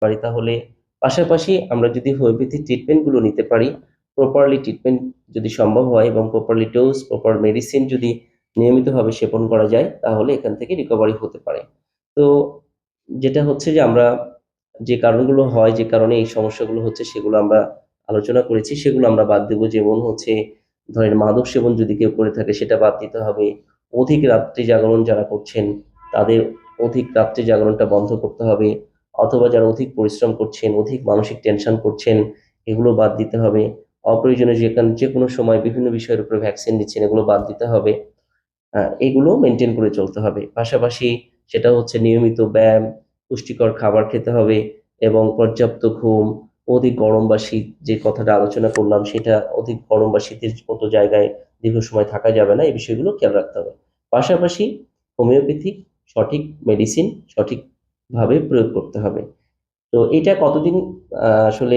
পারি, তাহলে পাশাপাশি আমরা যদি হোমিওপ্যাথি ট্রিটমেন্টগুলো নিতে পারি, প্রপারলি ট্রিটমেন্ট যদি সম্ভব হয় এবং প্রপারলি ডোজ, প্রপার মেডিসিন যদি নিয়মিতভাবে সেবন করা যায়, তাহলে এখান থেকে রিকভারি হতে পারে। তো যেটা হচ্ছে যে আমরা যে কারণগুলো হয়, যে কারণে এই সমস্যাগুলো হচ্ছে, সেগুলো আমরা আলোচনা করেছি, সেগুলো আমরা বাদ দেবো। যেমন হচ্ছে ধরেন মাদক সেবন যদি কেউ করে থাকে, সেটা বাদ দিতে হবে। অধিক রাত্রি জাগরণ যারা করছেন, তাদের অধিক রাত্রি জাগরণটা বন্ধ করতে হবে। অথবা যারা অধিক পরিশ্রম করছেন, অধিক মানসিক টেনশন করছেন, এগুলো বাদ দিতে হবে। অপ্রয়োজনীয় যে কোনো সময় বিভিন্ন বিষয়ের উপরে ভ্যাকসিন নিচ্ছেন, এগুলো বাদ দিতে হবে। এগুলো মেনটেন করে চলতে হবে। পাশাপাশি সেটা হচ্ছে নিয়মিত ব্যায়াম, পুষ্টিকর খাবার খেতে হবে এবং পর্যাপ্ত ঘুম। অধিক গরম বা শীত, যে কথাটা আলোচনা করলাম, সেটা অধিক গরম বা শীতের মতো জায়গায় দীর্ঘ সময় থাকা যাবে না। এই বিষয়গুলো খেয়াল রাখতে হবে। পাশাপাশি হোমিওপ্যাথিক সঠিক মেডিসিন সঠিকভাবে প্রয়োগ করতে হবে। তো এটা কতদিন আসলে